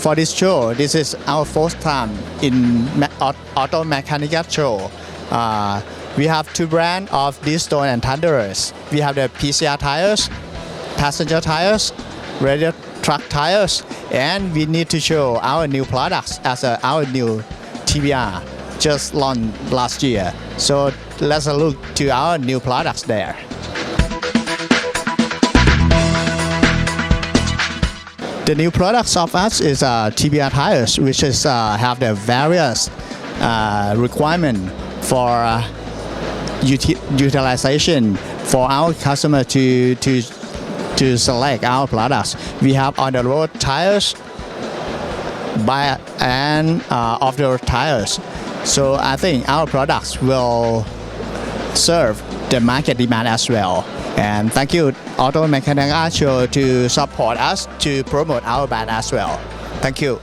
for this show. This is our first time in Automechanika show. We have two brands of Deestone and Tyres. We have the PCR tires, passenger tires, radial truck tires, and we need to show our new products as our new TBR just launched last year. So let's look to our new products there. The new products of us is TBR tires, which is have the various requirement for utilization for our customer to select our products. We have on the road tires and off the road tires. So I think our products will serve the market demand as well. And thank you Automechanika Show to support us to promote our brand as well. Thank you.